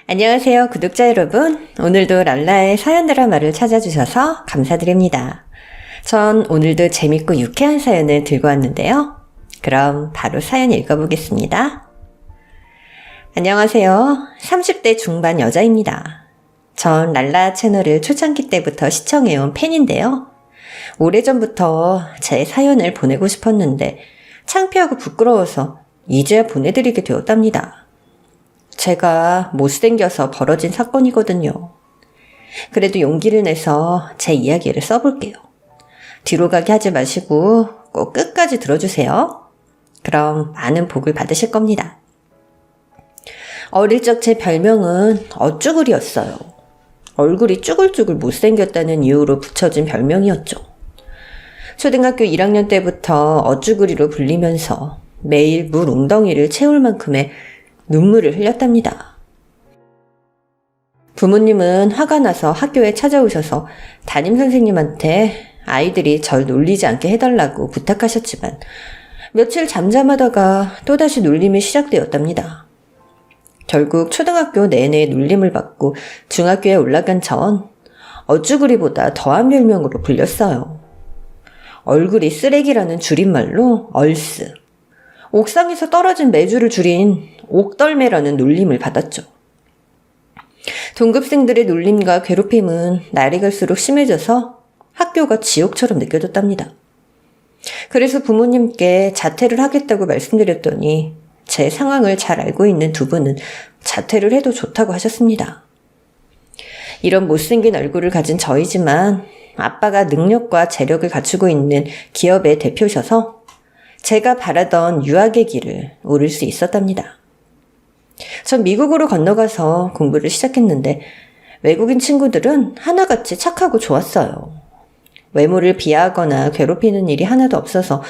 안녕하세요, 구독자 여러분. 오늘도 랄라의 사연 드라마를 찾아주셔서 감사드립니다. 전 오늘도 재밌고 유쾌한 사연을 들고 왔는데요. 그럼 바로 사연 읽어보겠습니다. 안녕하세요. 30대 중반 여자입니다. 전 랄라 채널을 초창기 때부터 시청해온 팬인데요. 오래전부터 제 사연을 보내고 싶었는데 창피하고 부끄러워서 이제야 보내드리게 되었답니다. 제가 못생겨서 벌어진 사건이거든요. 그래도 용기를 내서 제 이야기를 써볼게요. 뒤로 가게 하지 마시고 꼭 끝까지 들어주세요. 그럼 많은 복을 받으실 겁니다. 어릴 적 제 별명은 어쭈구리였어요. 얼굴이 쭈글쭈글 못생겼다는 이유로 붙여진 별명이었죠. 초등학교 1학년 때부터 어쭈구리로 불리면서 매일 물 웅덩이를 채울 만큼의 눈물을 흘렸답니다. 부모님은 화가 나서 학교에 찾아오셔서 담임선생님한테 아이들이 절 놀리지 않게 해달라고 부탁하셨지만 며칠 잠잠하다가 또다시 놀림이 시작되었답니다. 결국 초등학교 내내 놀림을 받고 중학교에 올라간 전 어쭈구리보다 더한 별명으로 불렸어요. 얼굴이 쓰레기라는 줄임말로 얼스, 옥상에서 떨어진 메주를 줄인 옥덜매라는 놀림을 받았죠. 동급생들의 놀림과 괴롭힘은 날이 갈수록 심해져서 학교가 지옥처럼 느껴졌답니다. 그래서 부모님께 자퇴를 하겠다고 말씀드렸더니 제 상황을 잘 알고 있는 두 분은 자퇴를 해도 좋다고 하셨습니다. 이런 못생긴 얼굴을 가진 저이지만 아빠가 능력과 재력을 갖추고 있는 기업의 대표셔서 제가 바라던 유학의 길을 오를 수 있었답니다. 전 미국으로 건너가서 공부를 시작했는데 외국인 친구들은 하나같이 착하고 좋았어요. 외모를 비하하거나 괴롭히는 일이 하나도 없어서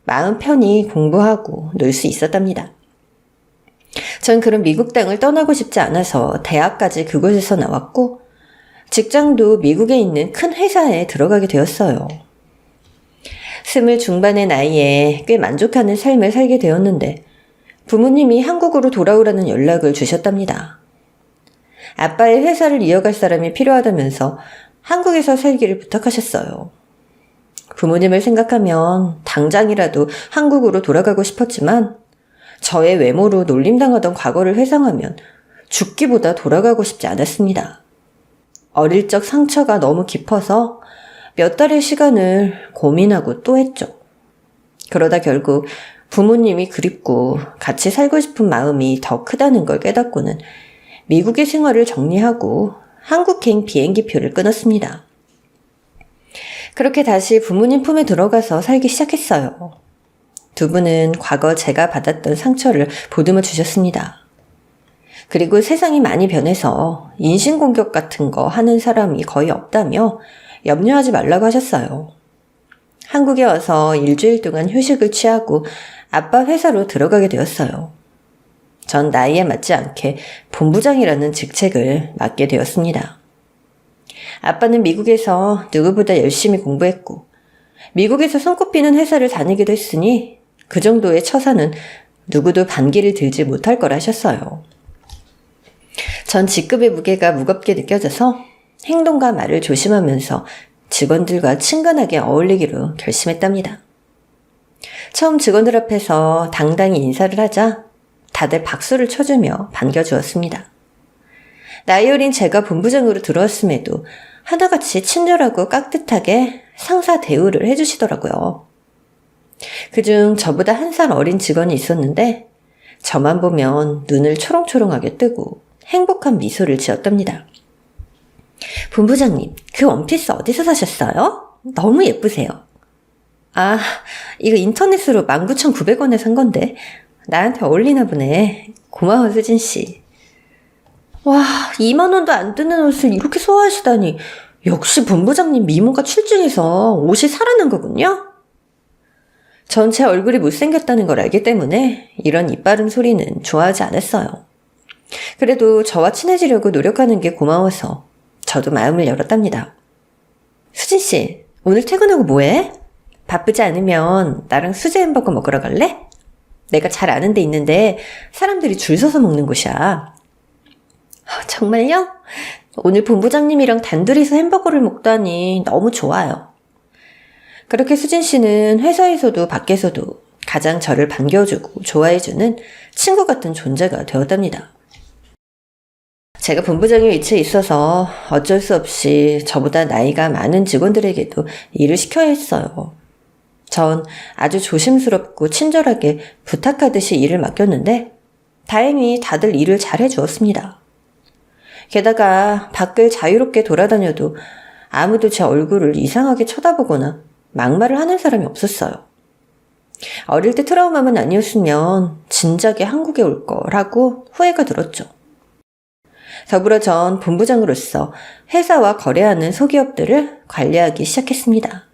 마음 편히 공부하고 놀 수 있었답니다. 전 그런 미국 땅을 떠나고 싶지 않아서 대학까지 그곳에서 나왔고 직장도 미국에 있는 큰 회사에 들어가게 되었어요. 20 중반의 나이에 꽤 만족하는 삶을 살게 되었는데 부모님이 한국으로 돌아오라는 연락을 주셨답니다. 아빠의 회사를 이어갈 사람이 필요하다면서 한국에서 살기를 부탁하셨어요. 부모님을 생각하면 당장이라도 한국으로 돌아가고 싶었지만 저의 외모로 놀림당하던 과거를 회상하면 죽기보다 돌아가고 싶지 않았습니다. 어릴 적 상처가 너무 깊어서 몇 달의 시간을 고민하고 또 했죠. 그러다 결국 부모님이 그립고 같이 살고 싶은 마음이 더 크다는 걸 깨닫고는 미국의 생활을 정리하고 한국행 비행기표를 끊었습니다. 그렇게 다시 부모님 품에 들어가서 살기 시작했어요. 두 분은 과거 제가 받았던 상처를 보듬어 주셨습니다. 그리고 세상이 많이 변해서 인신공격 같은 거 하는 사람이 거의 없다며 염려하지 말라고 하셨어요. 한국에 와서 일주일 동안 휴식을 취하고 아빠 회사로 들어가게 되었어요. 전 나이에 맞지 않게 본부장이라는 직책을 맡게 되었습니다. 아빠는 미국에서 누구보다 열심히 공부했고 미국에서 손꼽히는 회사를 다니기도 했으니 그 정도의 처사는 누구도 반기를 들지 못할 거라 하셨어요. 전 직급의 무게가 무겁게 느껴져서 행동과 말을 조심하면서 직원들과 친근하게 어울리기로 결심했답니다. 처음 직원들 앞에서 당당히 인사를 하자 다들 박수를 쳐주며 반겨주었습니다. 나이 어린 제가 본부장으로 들어왔음에도 하나같이 친절하고 깍듯하게 상사 대우를 해주시더라고요. 그중 저보다 1살 어린 직원이 있었는데 저만 보면 눈을 초롱초롱하게 뜨고 행복한 미소를 지었답니다. 본부장님, 그 원피스 어디서 사셨어요? 너무 예쁘세요. 아, 이거 인터넷으로 19,900원에 산 건데 나한테 어울리나 보네. 고마워, 수진씨. 와, 2만 원도 안 드는 옷을 이렇게 소화하시다니 역시 본부장님 미모가 출중해서 옷이 살아난 거군요. 전 제 얼굴이 못생겼다는 걸 알기 때문에 이런 이빠른 소리는 좋아하지 않았어요. 그래도 저와 친해지려고 노력하는 게 고마워서 저도 마음을 열었답니다. 수진씨, 오늘 퇴근하고 뭐해? 바쁘지 않으면 나랑 수제 햄버거 먹으러 갈래? 내가 잘 아는 데 있는데 사람들이 줄 서서 먹는 곳이야. 정말요? 오늘 본부장님이랑 단둘이서 햄버거를 먹다니 너무 좋아요. 그렇게 수진 씨는 회사에서도 밖에서도 가장 저를 반겨주고 좋아해주는 친구 같은 존재가 되었답니다. 제가 본부장의 위치에 있어서 어쩔 수 없이 저보다 나이가 많은 직원들에게도 일을 시켜야 했어요. 전 아주 조심스럽고 친절하게 부탁하듯이 일을 맡겼는데 다행히 다들 일을 잘 해주었습니다. 게다가 밖을 자유롭게 돌아다녀도 아무도 제 얼굴을 이상하게 쳐다보거나 막말을 하는 사람이 없었어요. 어릴 때 트라우마만 아니었으면 진작에 한국에 올 거라고 후회가 들었죠. 더불어 전 본부장으로서 회사와 거래하는 소기업들을 관리하기 시작했습니다.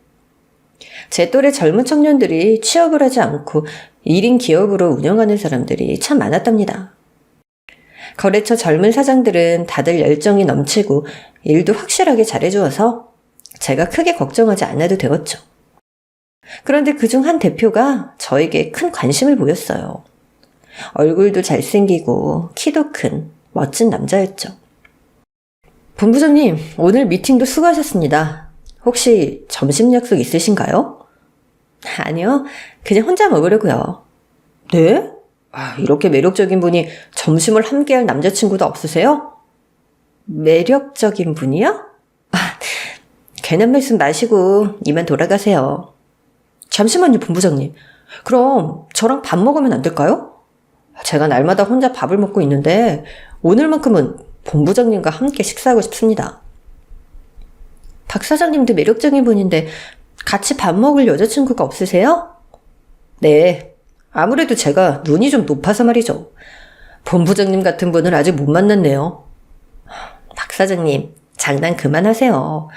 제 또래 젊은 청년들이 취업을 하지 않고 1인 기업으로 운영하는 사람들이 참 많았답니다. 거래처 젊은 사장들은 다들 열정이 넘치고 일도 확실하게 잘해주어서 제가 크게 걱정하지 않아도 되었죠. 그런데 그중 한 대표가 저에게 큰 관심을 보였어요. 얼굴도 잘생기고 키도 큰 멋진 남자였죠. 본부장님, 오늘 미팅도 수고하셨습니다. 혹시 점심 약속 있으신가요? 아니요, 그냥 혼자 먹으려고요. 네? 이렇게 매력적인 분이 점심을 함께할 남자친구도 없으세요? 매력적인 분이요? 괜한 말씀 마시고 이만 돌아가세요. 잠시만요, 본부장님. 그럼 저랑 밥 먹으면 안 될까요? 제가 날마다 혼자 밥을 먹고 있는데 오늘만큼은 본부장님과 함께 식사하고 싶습니다. 박 사장님도 매력적인 분인데 같이 밥 먹을 여자친구가 없으세요? 네, 아무래도 제가 눈이 좀 높아서 말이죠. 본부장님 같은 분을 아직 못 만났네요. 박 사장님, 장난 그만하세요.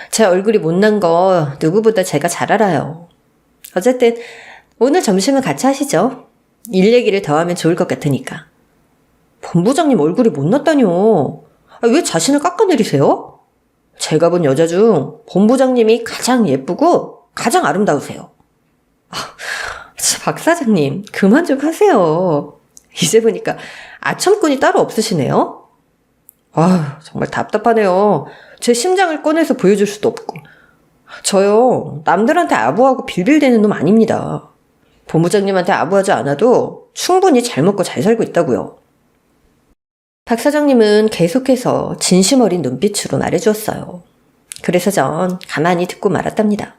제 얼굴이 못난 거 누구보다 제가 잘 알아요. 어쨌든 오늘 점심은 같이 하시죠. 일 얘기를 더 하면 좋을 것 같으니까. 본부장님 얼굴이 못났다뇨. 왜 자신을 깎아내리세요? 제가 본 여자 중 본부장님이 가장 예쁘고 가장 아름다우세요. 박 사장님, 그만 좀 하세요. 이제 보니까 아첨꾼이 따로 없으시네요. 정말 답답하네요. 제 심장을 꺼내서 보여줄 수도 없고. 저요, 남들한테 아부하고 빌빌대는 놈 아닙니다. 본부장님한테 아부하지 않아도 충분히 잘 먹고 잘 살고 있다고요. 박 사장님은 계속해서 진심 어린 눈빛으로 말해주었어요. 그래서 전 가만히 듣고 말았답니다.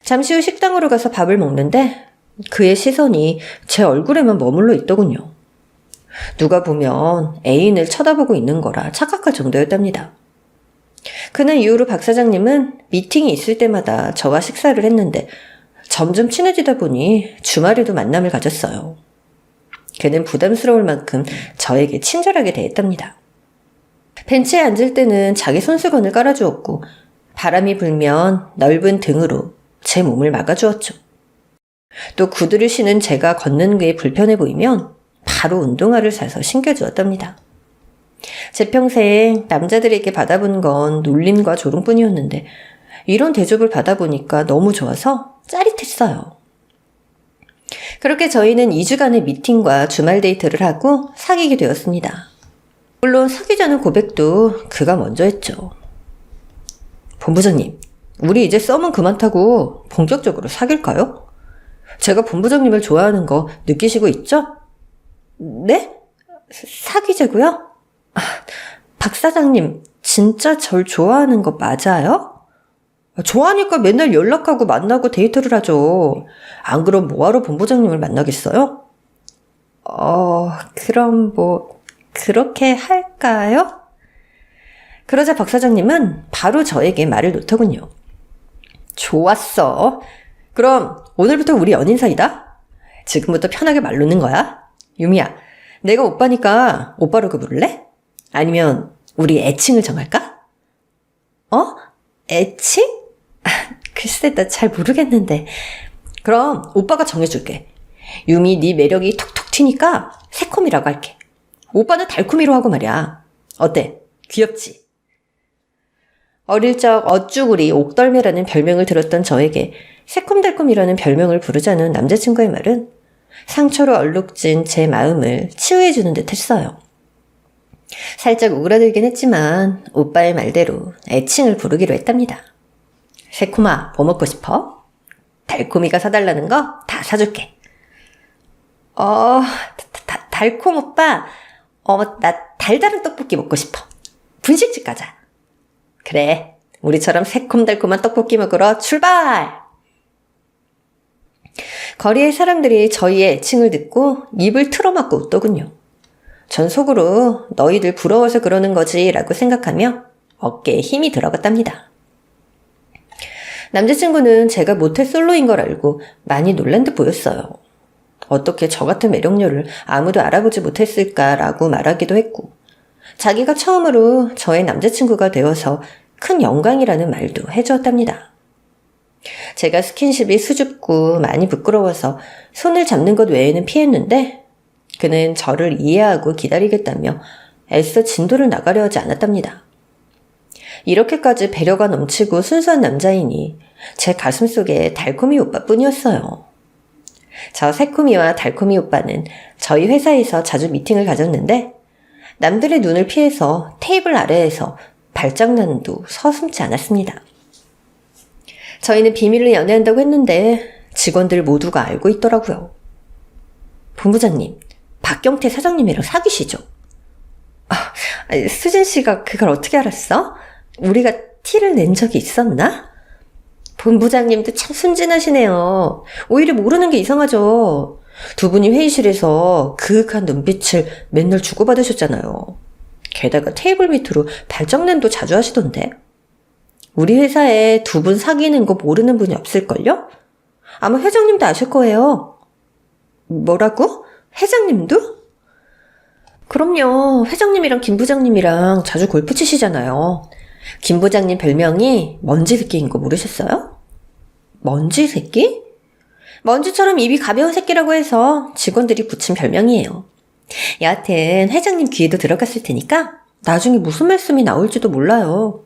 잠시 후 식당으로 가서 밥을 먹는데 그의 시선이 제 얼굴에만 머물러 있더군요. 누가 보면 애인을 쳐다보고 있는 거라 착각할 정도였답니다. 그날 이후로 박 사장님은 미팅이 있을 때마다 저와 식사를 했는데 점점 친해지다 보니 주말에도 만남을 가졌어요. 그는 부담스러울 만큼 저에게 친절하게 대했답니다. 벤치에 앉을 때는 자기 손수건을 깔아주었고 바람이 불면 넓은 등으로 제 몸을 막아주었죠. 또 구두를 신은 제가 걷는 게 불편해 보이면 바로 운동화를 사서 신겨주었답니다. 제 평생 남자들에게 받아본 건 놀림과 조롱뿐이었는데 이런 대접을 받아보니까 너무 좋아서 짜릿했어요. 그렇게 저희는 2주간의 미팅과 주말 데이트를 하고 사귀게 되었습니다. 물론 사귀자는 고백도 그가 먼저 했죠. 본부장님, 우리 이제 썸은 그만 타고 본격적으로 사귈까요? 제가 본부장님을 좋아하는 거 느끼시고 있죠? 네? 사귀자고요? 박 사장님, 진짜 절 좋아하는 거 맞아요? 좋아하니까 맨날 연락하고 만나고 데이트를 하죠. 안 그럼 뭐하러 본부장님을 만나겠어요? 그럼 그렇게 할까요? 그러자 박 사장님은 바로 저에게 말을 놓더군요. 좋았어. 그럼 오늘부터 우리 연인 사이다? 지금부터 편하게 말 놓는 거야? 유미야, 내가 오빠니까 오빠라고 부를래? 아니면 우리 애칭을 정할까? 애칭? 글쎄, 나 잘 모르겠는데. 그럼 오빠가 정해줄게. 유미, 네 매력이 톡톡 튀니까 새콤이라고 할게. 오빠는 달콤이로 하고 말이야. 어때? 귀엽지? 어릴 적 어쭈구리 옥덜매라는 별명을 들었던 저에게 새콤달콤이라는 별명을 부르자는 남자친구의 말은 상처로 얼룩진 제 마음을 치유해주는 듯 했어요. 살짝 오그라들긴 했지만 오빠의 말대로 애칭을 부르기로 했답니다. 새콤아, 뭐 먹고 싶어? 달콤이가 사달라는 거 다 사줄게. 달콤 오빠, 나 달달한 떡볶이 먹고 싶어. 분식집 가자. 그래, 우리처럼 새콤달콤한 떡볶이 먹으러 출발! 거리의 사람들이 저희의 애칭을 듣고 입을 틀어막고 웃더군요. 전 속으로 너희들 부러워서 그러는 거지 라고 생각하며 어깨에 힘이 들어갔답니다. 남자친구는 제가 모태 솔로인 걸 알고 많이 놀란 듯 보였어요. 어떻게 저 같은 매력녀를 아무도 알아보지 못했을까라고 말하기도 했고, 자기가 처음으로 저의 남자친구가 되어서 큰 영광이라는 말도 해주었답니다. 제가 스킨십이 수줍고 많이 부끄러워서 손을 잡는 것 외에는 피했는데 그는 저를 이해하고 기다리겠다며 애써 진도를 나가려 하지 않았답니다. 이렇게까지 배려가 넘치고 순수한 남자이니 제 가슴속에 달콤이 오빠뿐이었어요. 저 새콤이와 달콤이 오빠는 저희 회사에서 자주 미팅을 가졌는데 남들의 눈을 피해서 테이블 아래에서 발장난도 서슴지 않았습니다. 저희는 비밀로 연애한다고 했는데 직원들 모두가 알고 있더라고요. 본부장님, 박경태 사장님이랑 사귀시죠? 수진 씨가 그걸 어떻게 알았어? 우리가 티를 낸 적이 있었나? 본부장님도 참 순진하시네요. 오히려 모르는 게 이상하죠. 두 분이 회의실에서 그윽한 눈빛을 맨날 주고받으셨잖아요. 게다가 테이블 밑으로 발정난도 자주 하시던데. 우리 회사에 두 분 사귀는 거 모르는 분이 없을걸요? 아마 회장님도 아실 거예요. 뭐라고? 회장님도? 그럼요. 회장님이랑 김 부장님이랑 자주 골프 치시잖아요. 김 부장님 별명이 먼지 새끼인 거 모르셨어요? 먼지 새끼? 먼지처럼 입이 가벼운 새끼라고 해서 직원들이 붙인 별명이에요. 여하튼 회장님 귀에도 들어갔을 테니까 나중에 무슨 말씀이 나올지도 몰라요.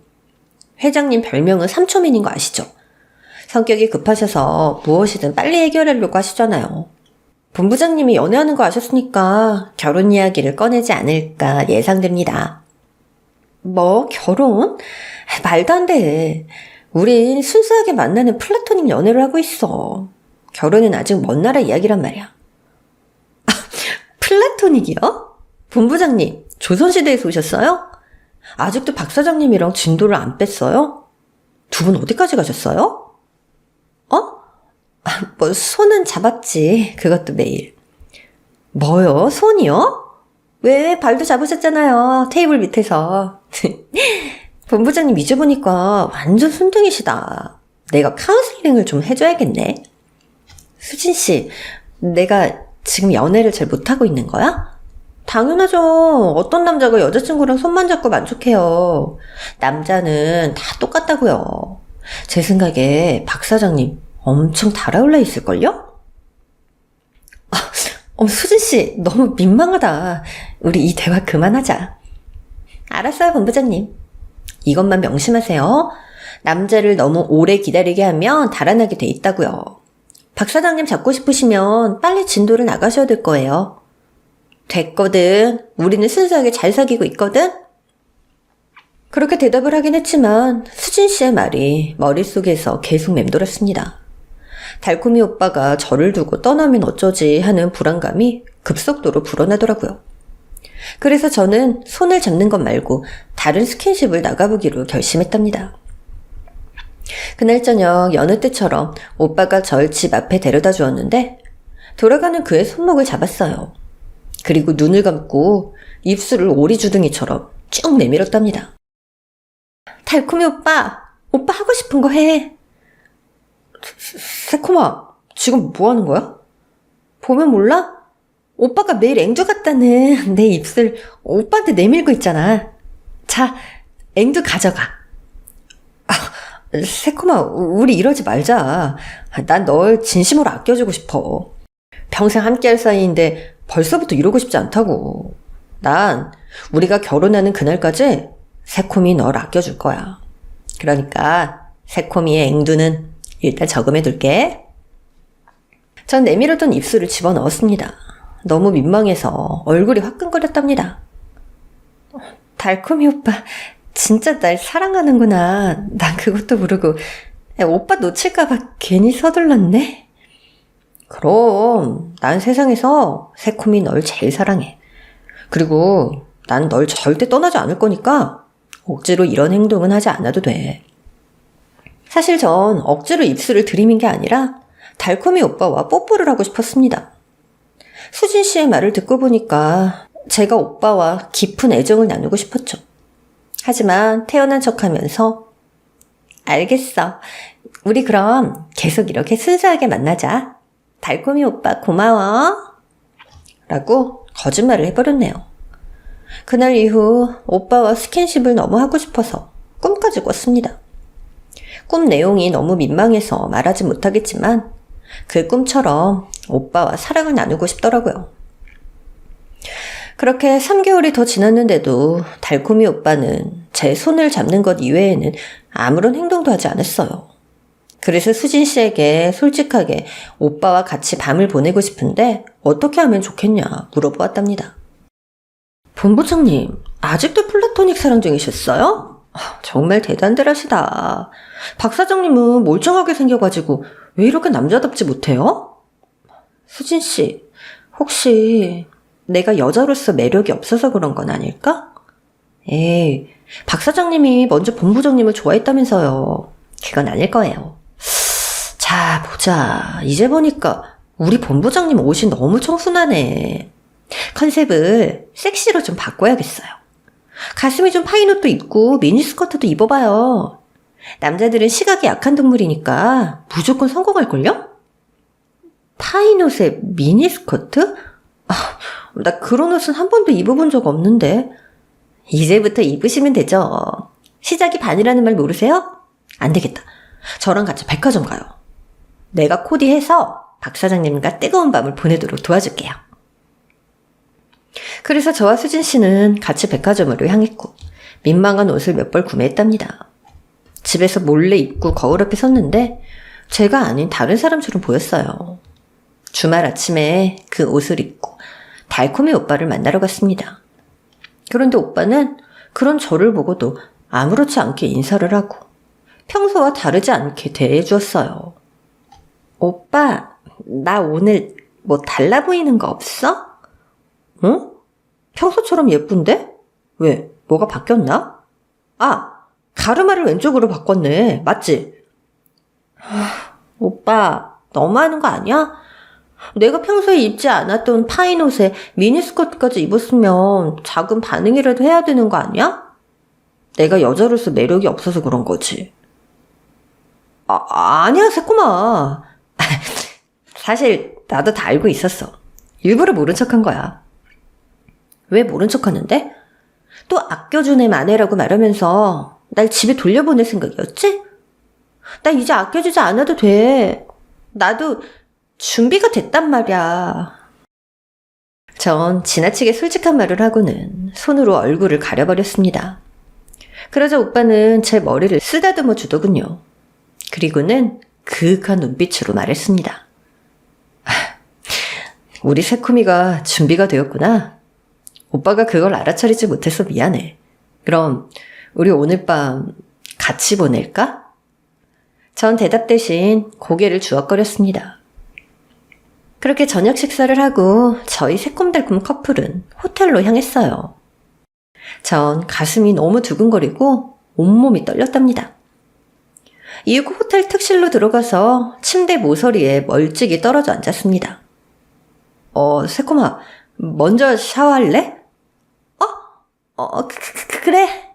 회장님 별명은 삼초맨인 거 아시죠? 성격이 급하셔서 무엇이든 빨리 해결하려고 하시잖아요. 본부장님이 연애하는 거 아셨으니까 결혼 이야기를 꺼내지 않을까 예상됩니다. 뭐 결혼? 말도 안 돼. 우린 순수하게 만나는 플라토닉 연애를 하고 있어. 결혼은 아직 먼 나라 이야기란 말이야. 플라토닉이요? 본부장님, 조선시대에서 오셨어요? 아직도 박 사장님이랑 진도를 안 뺐어요? 두 분 어디까지 가셨어요? 뭐 손은 잡았지. 그것도 매일. 뭐요? 손이요? 왜? 발도 잡으셨잖아요. 테이블 밑에서. 본부장님 잊어보니까 완전 순둥이시다. 내가 카운슬링을 좀 해줘야겠네. 수진씨, 내가 지금 연애를 잘 못하고 있는 거야? 당연하죠. 어떤 남자가 여자친구랑 손만 잡고 만족해요. 남자는 다 똑같다고요. 제 생각에 박 사장님 엄청 달아올라 있을걸요? 수진씨, 너무 민망하다. 우리 이 대화 그만하자. 알았어요, 본부장님. 이것만 명심하세요. 남자를 너무 오래 기다리게 하면 달아나게 돼 있다고요. 박 사장님 잡고 싶으시면 빨리 진도를 나가셔야 될 거예요. 됐거든. 우리는 순수하게 잘 사귀고 있거든. 그렇게 대답을 하긴 했지만 수진 씨의 말이 머릿속에서 계속 맴돌았습니다. 달콤이 오빠가 저를 두고 떠나면 어쩌지 하는 불안감이 급속도로 불어나더라고요. 그래서 저는 손을 잡는 것 말고 다른 스킨십을 나가보기로 결심했답니다. 그날 저녁 여느 때처럼 오빠가 절 집 앞에 데려다 주었는데 돌아가는 그의 손목을 잡았어요. 그리고 눈을 감고 입술을 오리주둥이처럼 쭉 내밀었답니다. 달콤이 오빠 하고 싶은 거 해. 새콤아, 지금 뭐 하는 거야? 보면 몰라? 오빠가 매일 앵두 같다는 내 입술 오빠한테 내밀고 있잖아. 자, 앵두 가져가. 새콤아, 우리 이러지 말자. 난 널 진심으로 아껴주고 싶어. 평생 함께할 사이인데 벌써부터 이러고 싶지 않다고. 난 우리가 결혼하는 그날까지 새콤이 널 아껴줄 거야. 그러니까 새콤이의 앵두는 일단 저금해둘게. 전 내밀어둔 입술을 집어넣었습니다. 너무 민망해서 얼굴이 화끈거렸답니다. 달콤이 오빠 진짜 날 사랑하는구나. 난 그것도 모르고 오빠 놓칠까봐 괜히 서둘렀네. 그럼 난 세상에서 새콤이 널 제일 사랑해. 그리고 난 널 절대 떠나지 않을 거니까 억지로 이런 행동은 하지 않아도 돼. 사실 전 억지로 입술을 들이민 게 아니라 달콤이 오빠와 뽀뽀를 하고 싶었습니다. 수진 씨의 말을 듣고 보니까 제가 오빠와 깊은 애정을 나누고 싶었죠. 하지만 태연한 척하면서 알겠어. 우리 그럼 계속 이렇게 순수하게 만나자. 달콤이 오빠 고마워. 라고 거짓말을 해버렸네요. 그날 이후 오빠와 스킨십을 너무 하고 싶어서 꿈까지 꿨습니다. 꿈 내용이 너무 민망해서 말하지 못하겠지만 그 꿈처럼 오빠와 사랑을 나누고 싶더라고요. 그렇게 3개월이 더 지났는데도 달콤이 오빠는 제 손을 잡는 것 이외에는 아무런 행동도 하지 않았어요. 그래서 수진 씨에게 솔직하게 오빠와 같이 밤을 보내고 싶은데 어떻게 하면 좋겠냐 물어보았답니다. 본부장님, 아직도 플라토닉 사랑 중이셨어요? 정말 대단들 하시다. 박 사장님은 멀쩡하게 생겨가지고 왜 이렇게 남자답지 못해요? 수진 씨, 혹시 내가 여자로서 매력이 없어서 그런 건 아닐까? 에이, 박 사장님이 먼저 본부장님을 좋아했다면서요. 그건 아닐 거예요. 자, 보자. 이제 보니까 우리 본부장님 옷이 너무 청순하네. 컨셉을 섹시로 좀 바꿔야겠어요. 가슴이 좀 파인 옷도 입고 미니스커트도 입어봐요. 남자들은 시각이 약한 동물이니까 무조건 성공할걸요? 파인 옷에 미니스커트? 나 그런 옷은 한 번도 입어본 적 없는데. 이제부터 입으시면 되죠. 시작이 반이라는 말 모르세요? 안 되겠다. 저랑 같이 백화점 가요. 내가 코디해서 박 사장님과 뜨거운 밤을 보내도록 도와줄게요. 그래서 저와 수진 씨는 같이 백화점으로 향했고 민망한 옷을 몇 벌 구매했답니다. 집에서 몰래 입고 거울 앞에 섰는데 제가 아닌 다른 사람처럼 보였어요. 주말 아침에 그 옷을 입고 달콤이 오빠를 만나러 갔습니다. 그런데 오빠는 그런 저를 보고도 아무렇지 않게 인사를 하고 평소와 다르지 않게 대해주었어요. 오빠, 나 오늘 뭐 달라 보이는 거 없어? 응? 평소처럼 예쁜데? 왜? 뭐가 바뀌었나? 가르마를 왼쪽으로 바꿨네. 맞지? 오빠, 너무하는 거 아니야? 내가 평소에 입지 않았던 파인 옷에 미니스커트까지 입었으면 작은 반응이라도 해야 되는 거 아니야? 내가 여자로서 매력이 없어서 그런 거지. 아니야, 새콤아. 사실 나도 다 알고 있었어. 일부러 모른 척한 거야. 왜 모른 척하는데? 또 아껴준 애 마네라고 말하면서 날 집에 돌려보낼 생각이었지? 나 이제 아껴주지 않아도 돼. 나도 준비가 됐단 말이야. 전 지나치게 솔직한 말을 하고는 손으로 얼굴을 가려버렸습니다. 그러자 오빠는 제 머리를 쓰다듬어 주더군요. 그리고는 그윽한 눈빛으로 말했습니다. 우리 새콤이가 준비가 되었구나. 오빠가 그걸 알아차리지 못해서 미안해. 그럼 우리 오늘 밤 같이 보낼까? 전 대답 대신 고개를 주걱거렸습니다. 그렇게 저녁 식사를 하고 저희 새콤달콤 커플은 호텔로 향했어요. 전 가슴이 너무 두근거리고 온몸이 떨렸답니다. 이후 호텔 특실로 들어가서 침대 모서리에 멀찍이 떨어져 앉았습니다. 새콤아, 먼저 샤워할래? 그래.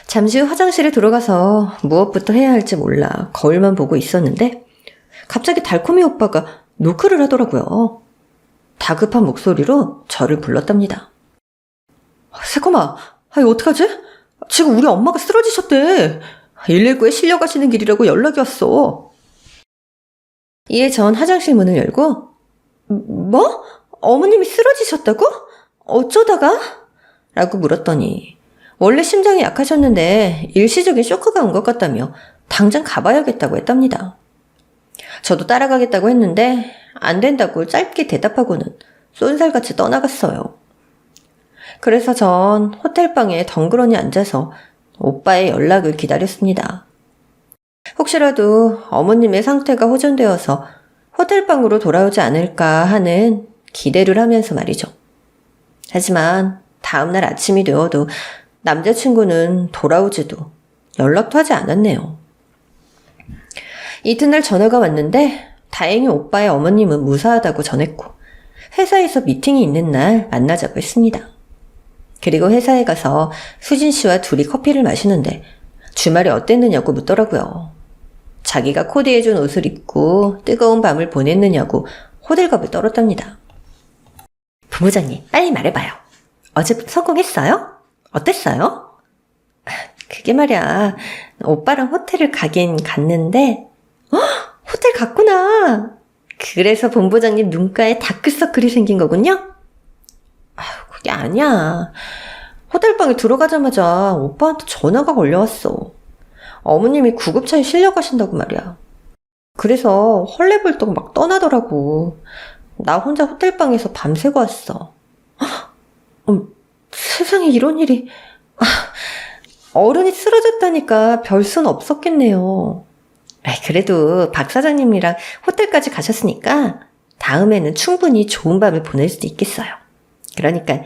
잠시 후 화장실에 들어가서 무엇부터 해야 할지 몰라 거울만 보고 있었는데 갑자기 달콤이 오빠가 노크를 하더라고요. 다급한 목소리로 저를 불렀답니다. 새콤아, 어떡하지? 지금 우리 엄마가 쓰러지셨대. 119에 실려가시는 길이라고 연락이 왔어. 이에 전 화장실 문을 열고 어머님이 쓰러지셨다고? 어쩌다가? 라고 물었더니 원래 심장이 약하셨는데 일시적인 쇼크가 온 것 같다며 당장 가봐야겠다고 했답니다. 저도 따라가겠다고 했는데 안 된다고 짧게 대답하고는 쏜살같이 떠나갔어요. 그래서 전 호텔방에 덩그러니 앉아서 오빠의 연락을 기다렸습니다. 혹시라도 어머님의 상태가 호전되어서 호텔방으로 돌아오지 않을까 하는 기대를 하면서 말이죠. 하지만 다음날 아침이 되어도 남자친구는 돌아오지도 연락도 하지 않았네요. 이튿날 전화가 왔는데 다행히 오빠의 어머님은 무사하다고 전했고 회사에서 미팅이 있는 날 만나자고 했습니다. 그리고 회사에 가서 수진 씨와 둘이 커피를 마시는데 주말에 어땠느냐고 묻더라고요. 자기가 코디해준 옷을 입고 뜨거운 밤을 보냈느냐고 호들갑을 떨었답니다. 부부장님, 빨리 말해봐요. 어제 성공했어요? 어땠어요? 그게 말이야, 오빠랑 호텔을 가긴 갔는데 호텔 갔구나. 그래서 본부장님 눈가에 다크서클이 생긴 거군요? 그게 아니야. 호텔방에 들어가자마자 오빠한테 전화가 걸려왔어. 어머님이 구급차에 실려가신다고 말이야. 그래서 헐레벌떡 막 떠나더라고. 나 혼자 호텔방에서 밤새고 왔어. 세상에 이런 일이. 어른이 쓰러졌다니까 별 순 없었겠네요. 그래도 박 사장님이랑 호텔까지 가셨으니까 다음에는 충분히 좋은 밤을 보낼 수도 있겠어요. 그러니까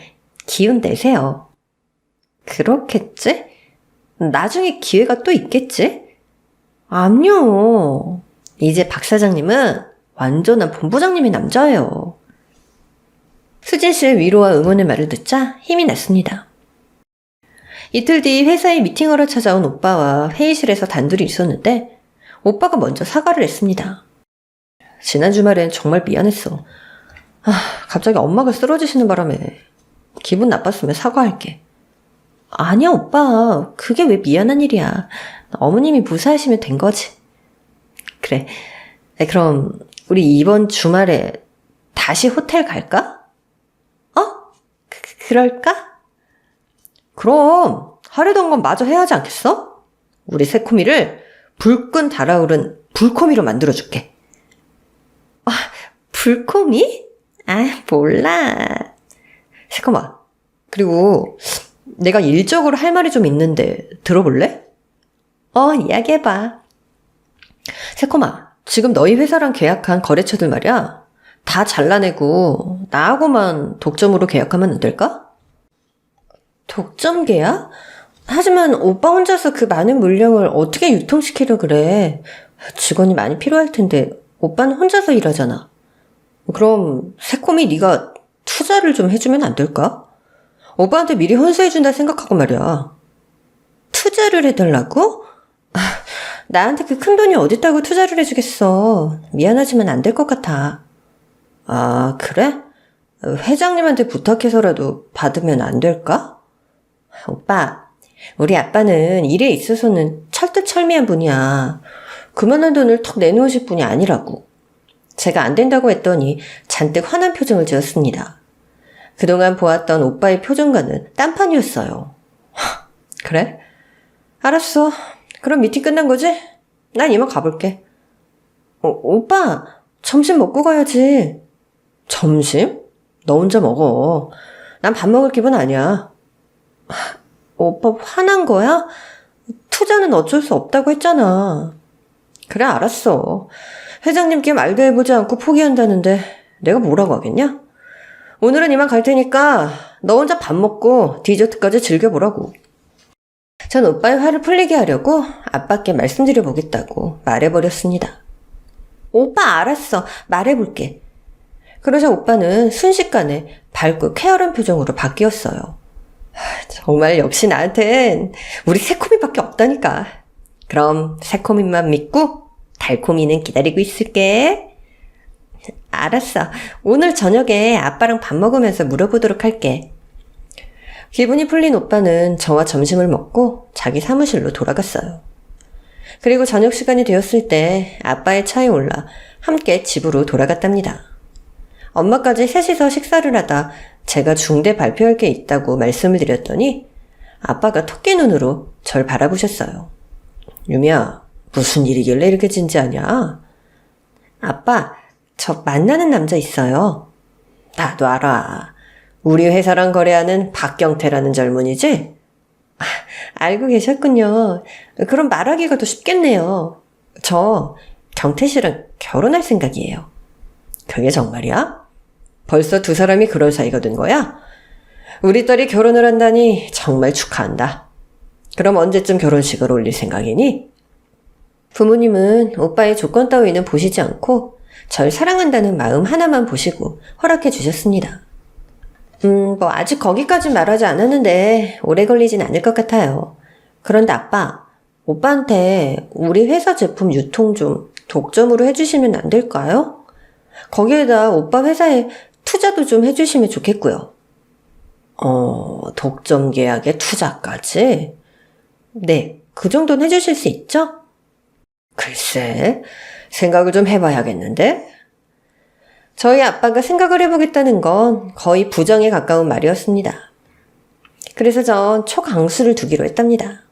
기운 내세요. 그렇겠지? 나중에 기회가 또 있겠지? 아니요. 이제 박 사장님은 완전한 본부장님의 남자예요. 수진 씨의 위로와 응원의 말을 듣자 힘이 났습니다. 이틀 뒤 회사에 미팅하러 찾아온 오빠와 회의실에서 단둘이 있었는데 오빠가 먼저 사과를 했습니다. 지난 주말엔 정말 미안했어. 갑자기 엄마가 쓰러지시는 바람에 기분 나빴으면 사과할게. 아니야 오빠, 그게 왜 미안한 일이야. 어머님이 무사하시면 된 거지. 그래, 그럼 우리 이번 주말에 다시 호텔 갈까? 그럴까? 그럼 하려던 건 마저 해야 하지 않겠어? 우리 새코미를 불끈 달아오른 불코미로 만들어줄게. 불코미? 몰라. 새콤아, 그리고 내가 일적으로 할 말이 좀 있는데 들어볼래? 이야기해봐. 새콤아, 지금 너희 회사랑 계약한 거래처들 말이야. 다 잘라내고 나하고만 독점으로 계약하면 안 될까? 독점 계약? 하지만 오빠 혼자서 그 많은 물량을 어떻게 유통시키려 그래. 직원이 많이 필요할 텐데 오빠는 혼자서 일하잖아. 그럼 새콤이 네가 투자를 좀 해주면 안 될까? 오빠한테 미리 혼수해준다 생각하고 말이야. 투자를 해달라고? 나한테 그 큰 돈이 어딨다고 투자를 해주겠어. 미안하지만 안 될 것 같아. 그래? 회장님한테 부탁해서라도 받으면 안 될까? 오빠, 우리 아빠는 일에 있어서는 철두철미한 분이야. 그만한 돈을 턱 내놓으실 분이 아니라고. 제가 안 된다고 했더니 잔뜩 화난 표정을 지었습니다. 그동안 보았던 오빠의 표정과는 딴판이었어요. 그래? 알았어. 그럼 미팅 끝난 거지? 난 이만 가볼게. 오빠, 점심 먹고 가야지. 점심? 너 혼자 먹어. 난 밥 먹을 기분 아니야. 오빠 화난 거야? 투자는 어쩔 수 없다고 했잖아. 그래, 알았어. 회장님께 말도 해보지 않고 포기한다는데 내가 뭐라고 하겠냐? 오늘은 이만 갈 테니까 너 혼자 밥 먹고 디저트까지 즐겨보라고. 전 오빠의 화를 풀리게 하려고 아빠께 말씀드려보겠다고 말해버렸습니다. 오빠 알았어. 말해볼게. 그러자 오빠는 순식간에 밝고 쾌활한 표정으로 바뀌었어요. 정말 역시 나한텐 우리 새코미밖에 없다니까. 그럼 새코미만 믿고 달코미는 기다리고 있을게. 알았어. 오늘 저녁에 아빠랑 밥 먹으면서 물어보도록 할게. 기분이 풀린 오빠는 저와 점심을 먹고 자기 사무실로 돌아갔어요. 그리고 저녁 시간이 되었을 때 아빠의 차에 올라 함께 집으로 돌아갔답니다. 엄마까지 셋이서 식사를 하다 제가 중대 발표할 게 있다고 말씀을 드렸더니 아빠가 토끼 눈으로 절 바라보셨어요. 유미야, 무슨 일이길래 이렇게 진지하냐? 아빠, 저 만나는 남자 있어요. 나도 알아. 우리 회사랑 거래하는 박경태라는 젊은이지? 알고 계셨군요. 그럼 말하기가 더 쉽겠네요. 저 경태 씨랑 결혼할 생각이에요. 그게 정말이야? 벌써 두 사람이 그런 사이가 된 거야? 우리 딸이 결혼을 한다니 정말 축하한다. 그럼 언제쯤 결혼식을 올릴 생각이니? 부모님은 오빠의 조건 따위는 보시지 않고 절 사랑한다는 마음 하나만 보시고 허락해 주셨습니다. 아직 거기까지 말하지 않았는데 오래 걸리진 않을 것 같아요. 그런데 아빠, 오빠한테 우리 회사 제품 유통 좀 독점으로 해주시면 안 될까요? 거기에다 오빠 회사에 투자도 좀 해주시면 좋겠고요. 독점 계약에 투자까지? 네, 그 정도는 해주실 수 있죠? 글쎄, 생각을 좀 해봐야겠는데? 저희 아빠가 생각을 해보겠다는 건 거의 부정에 가까운 말이었습니다. 그래서 전 초강수를 두기로 했답니다.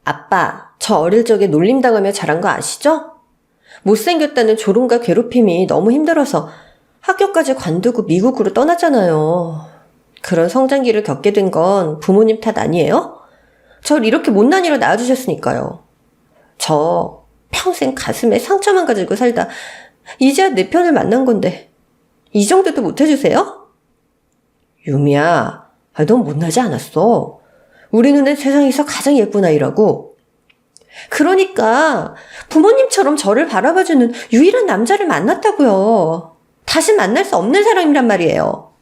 아빠, 저 어릴 적에 놀림당하며 자란 거 아시죠? 못생겼다는 조롱과 괴롭힘이 너무 힘들어서 학교까지 관두고 미국으로 떠났잖아요. 그런 성장기를 겪게 된 건 부모님 탓 아니에요? 절 이렇게 못난이로 낳아주셨으니까요. 저 평생 가슴에 상처만 가지고 살다 이제야 내 편을 만난 건데 이 정도도 못해주세요? 유미야, 넌 못나지 않았어. 우리 눈엔 세상에서 가장 예쁜 아이라고. 그러니까 부모님처럼 저를 바라봐주는 유일한 남자를 만났다고요. 다시 만날 수 없는 사람이란 말이에요.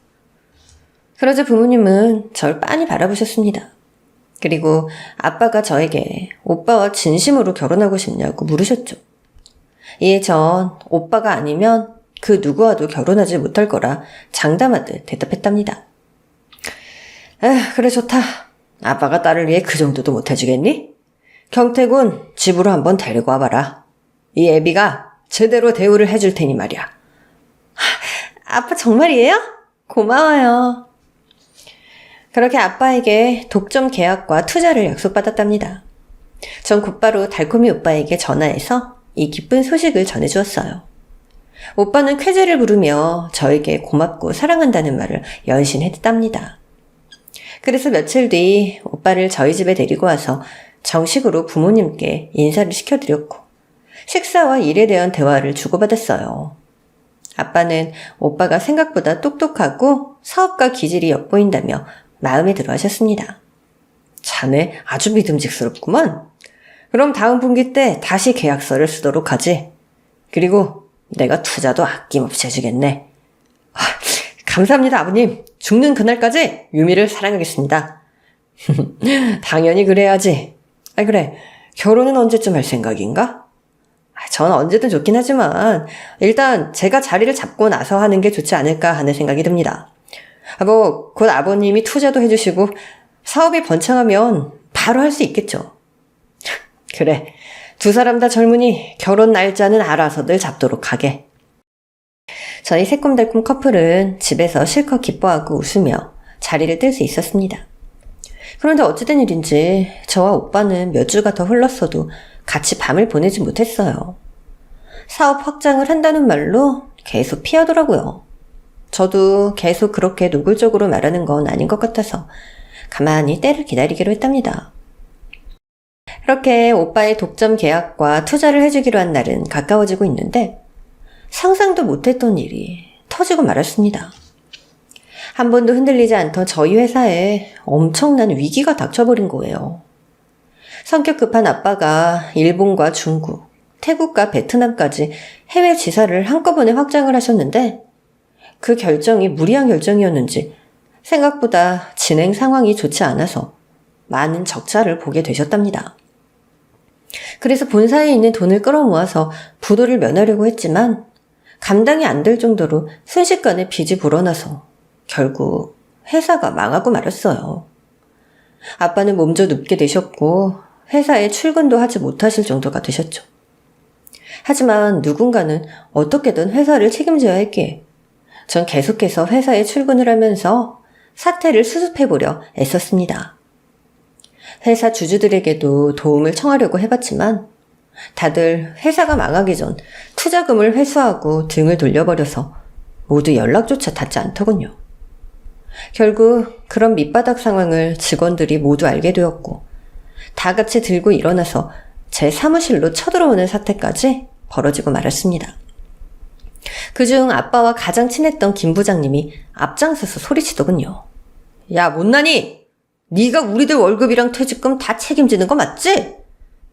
그러자 부모님은 절 빤히 바라보셨습니다. 그리고 아빠가 저에게 오빠와 진심으로 결혼하고 싶냐고 물으셨죠. 이에 전 오빠가 아니면 그 누구와도 결혼하지 못할 거라 장담하듯 대답했답니다. 그래 좋다. 아빠가 딸을 위해 그 정도도 못해주겠니? 경태군 집으로 한번 데리고 와봐라. 이 애비가 제대로 대우를 해줄 테니 말이야. 아빠 정말이에요? 고마워요. 그렇게 아빠에게 독점 계약과 투자를 약속받았답니다. 전 곧바로 달콤이 오빠에게 전화해서 이 기쁜 소식을 전해주었어요. 오빠는 쾌재를 부르며 저에게 고맙고 사랑한다는 말을 연신했답니다. 그래서 며칠 뒤 오빠를 저희 집에 데리고 와서 정식으로 부모님께 인사를 시켜드렸고 식사와 일에 대한 대화를 주고받았어요. 아빠는 오빠가 생각보다 똑똑하고 사업가 기질이 엿보인다며 마음에 들어 하셨습니다. 자네 아주 믿음직스럽구만. 그럼 다음 분기 때 다시 계약서를 쓰도록 하지. 그리고 내가 투자도 아낌없이 해주겠네. 감사합니다, 아버님. 죽는 그날까지 유미를 사랑하겠습니다. 당연히 그래야지. 그래. 결혼은 언제쯤 할 생각인가? 전 언제든 좋긴 하지만 일단 제가 자리를 잡고 나서 하는 게 좋지 않을까 하는 생각이 듭니다. 곧 아버님이 투자도 해주시고 사업이 번창하면 바로 할 수 있겠죠. 그래. 두 사람 다 젊으니 결혼 날짜는 알아서들 잡도록 하게. 저희 새콤달콤 커플은 집에서 실컷 기뻐하고 웃으며 자리를 뜰 수 있었습니다. 그런데 어찌된 일인지 저와 오빠는 몇 주가 더 흘렀어도 같이 밤을 보내지 못했어요. 사업 확장을 한다는 말로 계속 피하더라고요. 저도 계속 그렇게 노골적으로 말하는 건 아닌 것 같아서 가만히 때를 기다리기로 했답니다. 그렇게 오빠의 독점 계약과 투자를 해주기로 한 날은 가까워지고 있는데 상상도 못했던 일이 터지고 말았습니다. 한 번도 흔들리지 않던 저희 회사에 엄청난 위기가 닥쳐버린 거예요. 성격 급한 아빠가 일본과 중국, 태국과 베트남까지 해외 지사를 한꺼번에 확장을 하셨는데 그 결정이 무리한 결정이었는지 생각보다 진행 상황이 좋지 않아서 많은 적자를 보게 되셨답니다. 그래서 본사에 있는 돈을 끌어모아서 부도를 면하려고 했지만 감당이 안 될 정도로 순식간에 빚이 불어나서 결국 회사가 망하고 말았어요. 아빠는 몸져 눕게 되셨고 회사에 출근도 하지 못하실 정도가 되셨죠. 하지만 누군가는 어떻게든 회사를 책임져야 했기에 전 계속해서 회사에 출근을 하면서 사태를 수습해보려 애썼습니다. 회사 주주들에게도 도움을 청하려고 해봤지만 다들 회사가 망하기 전 투자금을 회수하고 등을 돌려버려서 모두 연락조차 닿지 않더군요. 결국 그런 밑바닥 상황을 직원들이 모두 알게 되었고 다 같이 들고 일어나서 제 사무실로 쳐들어오는 사태까지 벌어지고 말았습니다. 그중 아빠와 가장 친했던 김 부장님이 앞장서서 소리치더군요. 야, 못나니? 네가 우리들 월급이랑 퇴직금 다 책임지는 거 맞지?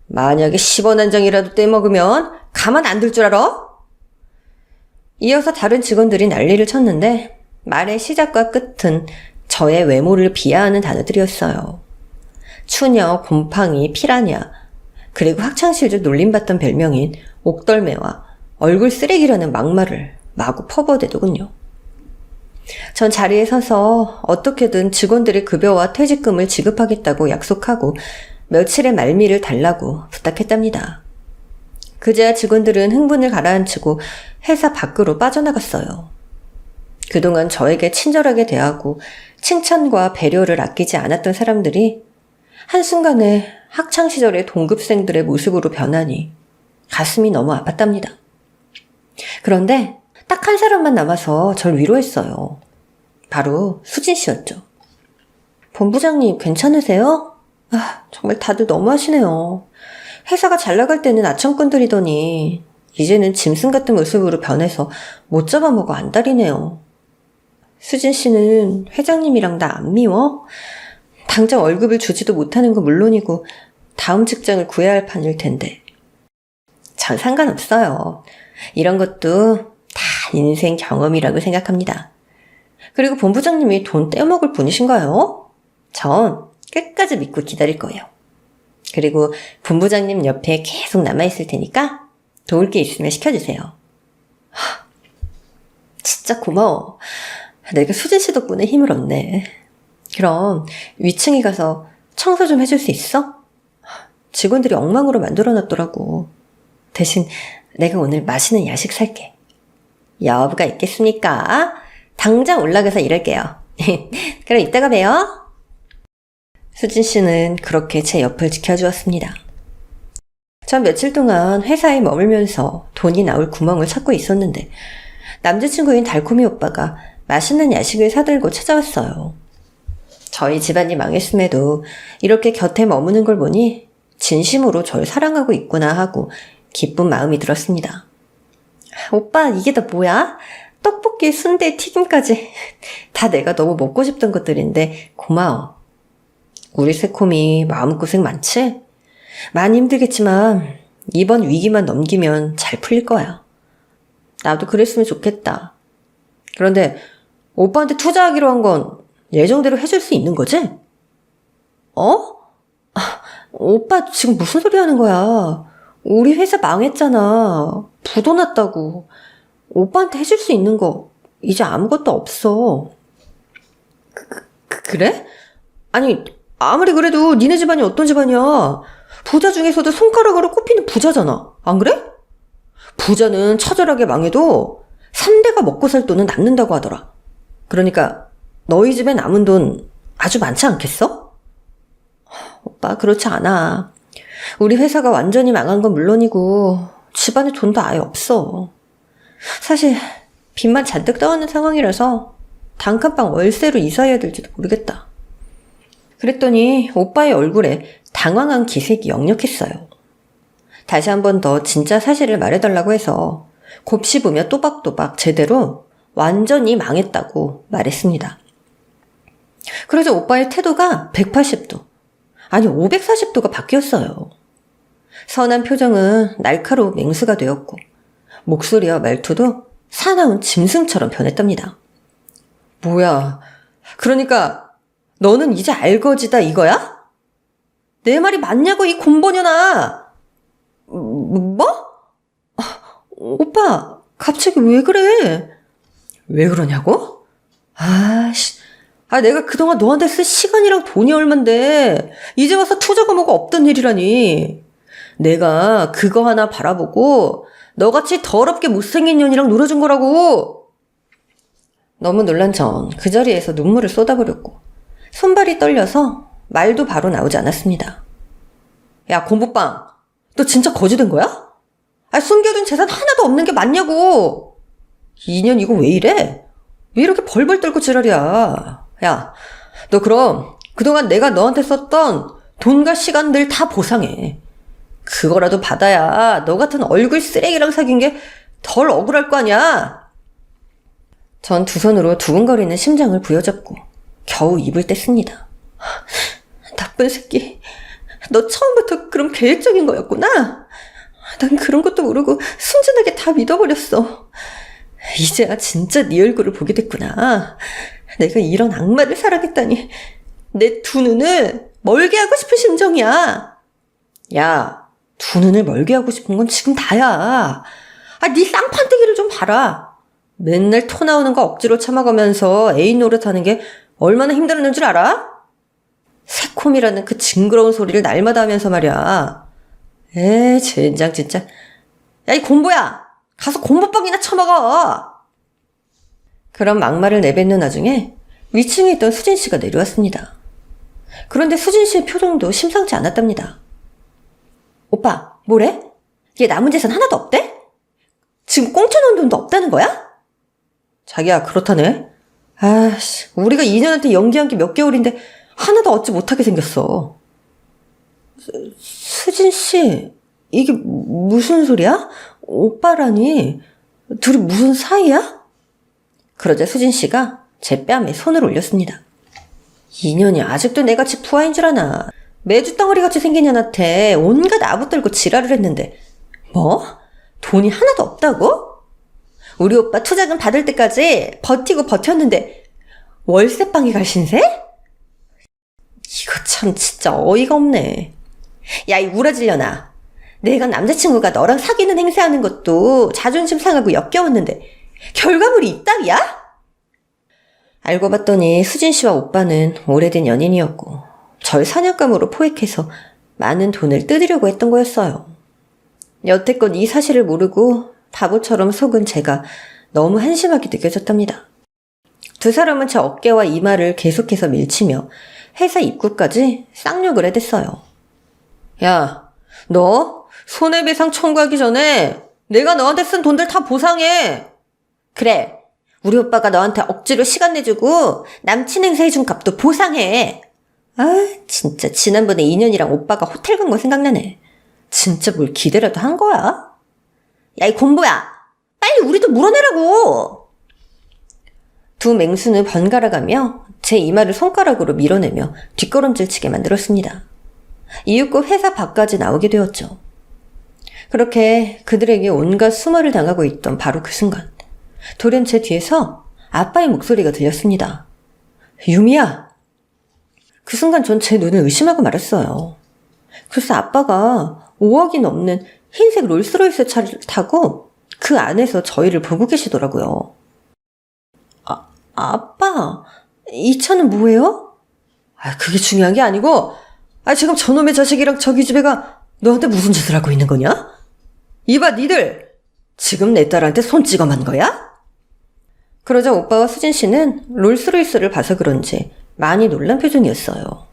만약에 10원 한 장이라도 떼먹으면 가만 안 둘 줄 알아? 이어서 다른 직원들이 난리를 쳤는데 말의 시작과 끝은 저의 외모를 비하하는 단어들이었어요. 추녀, 곰팡이, 피라냐, 그리고 학창시절 놀림받던 별명인 옥덜매와 얼굴 쓰레기라는 막말을 마구 퍼부어대더군요. 전 자리에 서서 어떻게든 직원들의 급여와 퇴직금을 지급하겠다고 약속하고 며칠의 말미를 달라고 부탁했답니다. 그제야 직원들은 흥분을 가라앉히고 회사 밖으로 빠져나갔어요. 그동안 저에게 친절하게 대하고 칭찬과 배려를 아끼지 않았던 사람들이 한순간에 학창시절의 동급생들의 모습으로 변하니 가슴이 너무 아팠답니다. 그런데 딱 한 사람만 남아서 절 위로했어요. 바로 수진 씨였죠. 본부장님 괜찮으세요? 정말 다들 너무하시네요. 회사가 잘 나갈 때는 아청꾼들이더니 이제는 짐승 같은 모습으로 변해서 못 잡아먹어 안달이네요. 수진 씨는 회장님이랑 나 안 미워? 당장 월급을 주지도 못하는 거 물론이고 다음 직장을 구해야 할 판일 텐데. 전 상관없어요. 이런 것도 다 인생 경험이라고 생각합니다. 그리고 본부장님이 돈 떼어먹을 분이신가요? 전 끝까지 믿고 기다릴 거예요. 그리고 본부장님 옆에 계속 남아있을 테니까 도울 게 있으면 시켜주세요. 진짜 고마워. 내가 수진 씨 덕분에 힘을 얻네. 그럼 위층에 가서 청소 좀 해줄 수 있어? 직원들이 엉망으로 만들어놨더라고. 대신 내가 오늘 맛있는 야식 살게. 여부가 있겠습니까? 당장 올라가서 일할게요. 그럼 이따가 봬요. 수진 씨는 그렇게 제 옆을 지켜주었습니다. 전 며칠 동안 회사에 머물면서 돈이 나올 구멍을 찾고 있었는데 남자친구인 달콤이 오빠가 맛있는 야식을 사들고 찾아왔어요. 저희 집안이 망했음에도 이렇게 곁에 머무는 걸 보니 진심으로 절 사랑하고 있구나 하고 기쁜 마음이 들었습니다. 오빠, 이게 다 뭐야? 떡볶이, 순대, 튀김까지 다 내가 너무 먹고 싶던 것들인데 고마워. 우리 새콤이 마음고생 많지? 많이 힘들겠지만 이번 위기만 넘기면 잘 풀릴 거야. 나도 그랬으면 좋겠다. 그런데 오빠한테 투자하기로 한 건 예정대로 해줄 수 있는 거지? 오빠 지금 무슨 소리 하는 거야? 우리 회사 망했잖아. 부도 났다고. 오빠한테 해줄 수 있는 거 이제 아무것도 없어. 그래? 아니, 아무리 그래도 니네 집안이 어떤 집안이야? 부자 중에서도 손가락으로 꼽히는 부자잖아. 안 그래? 부자는 처절하게 망해도 3대가 먹고 살 돈은 남는다고 하더라. 그러니까 너희 집에 남은 돈 아주 많지 않겠어? 오빠, 그렇지 않아. 우리 회사가 완전히 망한 건 물론이고 집안에 돈도 아예 없어. 사실 빚만 잔뜩 떠있는 상황이라서 단칸방 월세로 이사해야 될지도 모르겠다. 그랬더니 오빠의 얼굴에 당황한 기색이 역력했어요. 다시 한 번 더 진짜 사실을 말해달라고 해서 곱씹으며 또박또박 제대로 완전히 망했다고 말했습니다. 그러자 오빠의 태도가 180도, 아니 540도가 바뀌었어요. 선한 표정은 날카로운 맹수가 되었고 목소리와 말투도 사나운 짐승처럼 변했답니다. 뭐야, 그러니까 너는 이제 알거지다 이거야? 내 말이 맞냐고 이 곰보녀나. 뭐? 오빠, 갑자기 왜 그래? 왜 그러냐고? 내가 그동안 너한테 쓴 시간이랑 돈이 얼만데 이제 와서 투자가 뭐가 없던 일이라니. 내가 그거 하나 바라보고 너같이 더럽게 못생긴 년이랑 놀아준 거라고. 너무 놀란 전 그 자리에서 눈물을 쏟아버렸고 손발이 떨려서 말도 바로 나오지 않았습니다. 야, 곰보빵, 너 진짜 거지된 거야? 숨겨둔 재산 하나도 없는 게 맞냐고. 2년 이거 왜 이래? 왜 이렇게 벌벌 떨고 지랄이야? 야, 너 그럼 그동안 내가 너한테 썼던 돈과 시간들 다 보상해. 그거라도 받아야 너 같은 얼굴 쓰레기랑 사귄 게 덜 억울할 거 아니야? 전 두 손으로 두근거리는 심장을 부여잡고 겨우 입을 뗐습니다. 나쁜 새끼, 너 처음부터 그럼 계획적인 거였구나? 난 그런 것도 모르고 순진하게 다 믿어버렸어. 이제야 진짜 네 얼굴을 보게 됐구나. 내가 이런 악마를 사랑했다니. 내 두 눈을 멀게 하고 싶은 심정이야. 야, 두 눈을 멀게 하고 싶은 건 지금 다야. 네 쌍판대기를 좀 봐라. 맨날 토 나오는 거 억지로 참아가면서 애인 노릇하는 게 얼마나 힘들었는 줄 알아? 새콤이라는 그 징그러운 소리를 날마다 하면서 말이야. 젠장 진짜. 야, 이 곰보야, 가서 곰보빵이나 처먹어. 그런 막말을 내뱉는 와중에 위층에 있던 수진 씨가 내려왔습니다. 그런데 수진 씨의 표정도 심상치 않았답니다. 오빠, 뭐래? 얘 남은 재산 하나도 없대? 지금 꽁쳐놓은 돈도 없다는 거야? 자기야, 그렇다네. 우리가 2년한테 연기한 게 몇 개월인데 하나도 얻지 못하게 생겼어. 수진 씨, 이게 무슨 소리야? 오빠라니? 둘이 무슨 사이야? 그러자 수진 씨가 제 뺨에 손을 올렸습니다. 2년이 아직도 내같이 부하인 줄 아나. 매주 덩어리같이 생긴 년한테 온갖 아부떨고 지랄을 했는데 뭐? 돈이 하나도 없다고? 우리 오빠 투자금 받을 때까지 버티고 버텼는데 월세방에 갈 신세? 이거 참 진짜 어이가 없네. 야, 이 우라질려나. 내가 남자친구가 너랑 사귀는 행세하는 것도 자존심 상하고 역겨웠는데 결과물이 이따위야? 알고 봤더니 수진 씨와 오빠는 오래된 연인이었고 절 사냥감으로 포획해서 많은 돈을 뜯으려고 했던 거였어요. 여태껏 이 사실을 모르고 바보처럼 속은 제가 너무 한심하게 느껴졌답니다. 두 사람은 제 어깨와 이마를 계속해서 밀치며 회사 입구까지 쌍욕을 해댔어요. 야, 너 손해배상 청구하기 전에 내가 너한테 쓴 돈들 다 보상해. 그래, 우리 오빠가 너한테 억지로 시간 내주고 남친 행사해준 값도 보상해. 진짜 지난번에 2년이랑 오빠가 호텔 간 거 생각나네. 진짜 뭘 기대라도 한 거야? 야, 이 곰보야, 빨리 우리도 물어내라고. 두 맹수는 번갈아가며 제 이마를 손가락으로 밀어내며 뒷걸음질 치게 만들었습니다. 이윽고 회사 밖까지 나오게 되었죠. 그렇게 그들에게 온갖 수모를 당하고 있던 바로 그 순간 돌연 제 뒤에서 아빠의 목소리가 들렸습니다. 유미야. 그 순간 전 제 눈을 의심하고 말았어요. 글쎄 아빠가 5억이 넘는 흰색 롤스로이스 차를 타고 그 안에서 저희를 보고 계시더라고요. 아빠, 이 차는 뭐예요? 그게 중요한 게 아니고, 지금 저놈의 자식이랑 저기 집애가 너한테 무슨 짓을 하고 있는 거냐? 이봐, 니들! 지금 내 딸한테 손 찍어만 거야? 그러자 오빠와 수진 씨는 롤스로이스를 봐서 그런지 많이 놀란 표정이었어요.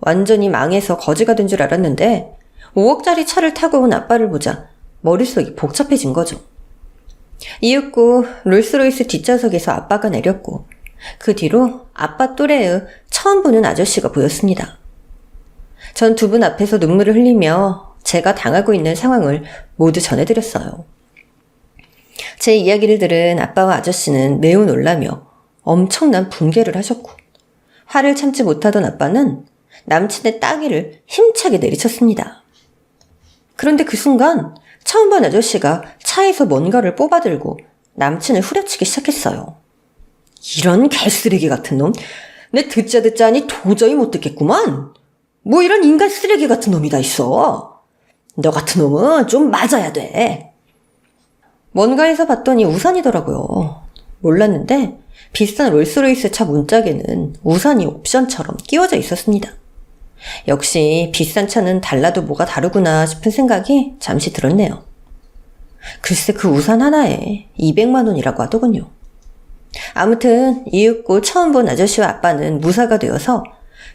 완전히 망해서 거지가 된 줄 알았는데 5억짜리 차를 타고 온 아빠를 보자 머릿속이 복잡해진 거죠. 이윽고 롤스로이스 뒷좌석에서 아빠가 내렸고 그 뒤로 아빠 또래의 처음 보는 아저씨가 보였습니다. 전 두 분 앞에서 눈물을 흘리며 제가 당하고 있는 상황을 모두 전해드렸어요. 제 이야기를 들은 아빠와 아저씨는 매우 놀라며 엄청난 붕괴를 하셨고 화를 참지 못하던 아빠는 남친의 따귀를 힘차게 내리쳤습니다. 그런데 그 순간 처음 본 아저씨가 차에서 뭔가를 뽑아들고 남친을 후려치기 시작했어요. 이런 개쓰레기 같은 놈, 내 듣자 하니 도저히 못 듣겠구만. 뭐 이런 인간 쓰레기 같은 놈이 다 있어. 너 같은 놈은 좀 맞아야 돼. 뭔가에서 봤더니 우산이더라고요. 몰랐는데 비싼 롤스로이스 차 문짝에는 우산이 옵션처럼 끼워져 있었습니다. 역시 비싼 차는 달라도 뭐가 다르구나 싶은 생각이 잠시 들었네요. 글쎄 그 우산 하나에 200만 원이라고 하더군요. 아무튼 이윽고 처음 본 아저씨와 아빠는 무사가 되어서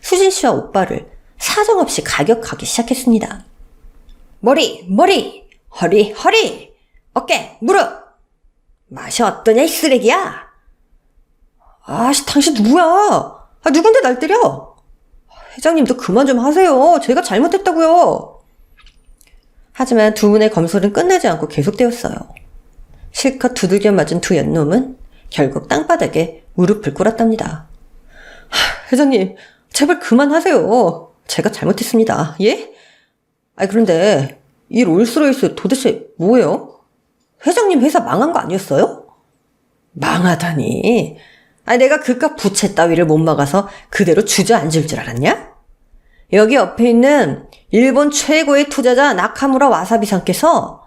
수진 씨와 오빠를 사정없이 가격하기 시작했습니다. 머리, 허리, 어깨, 무릎. 맛이 어떠냐 이 쓰레기야. 아씨, 당신 누구야? 누군데 날 때려? 회장님도 그만 좀 하세요. 제가 잘못했다고요. 하지만 두 분의 검술은 끝나지 않고 계속되었어요. 실컷 두들겨 맞은 두 연놈은 결국 땅바닥에 무릎을 꿇었답니다. 회장님, 제발 그만하세요. 제가 잘못했습니다. 예? 그런데 이 롤스로이스 도대체 뭐예요? 회장님 회사 망한 거 아니었어요? 망하다니. 내가 그깟 부채 따위를 못 막아서 그대로 주저앉을 줄 알았냐? 여기 옆에 있는 일본 최고의 투자자 나카무라 와사비상께서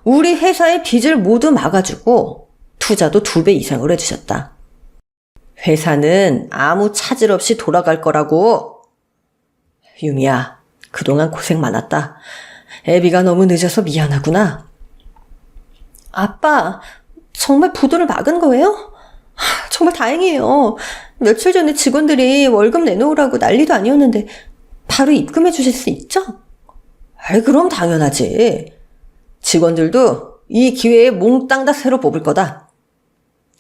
우리 회사의 빚을 모두 막아주고 투자도 2배 이상을 해주셨다. 회사는 아무 차질 없이 돌아갈 거라고. 유미야, 그동안 고생 많았다. 애비가 너무 늦어서 미안하구나. 아빠, 정말 부도를 막은 거예요? 정말 다행이에요. 며칠 전에 직원들이 월급 내놓으라고 난리도 아니었는데 바로 입금해 주실 수 있죠? 그럼 당연하지. 직원들도 이 기회에 몽땅 다 새로 뽑을 거다.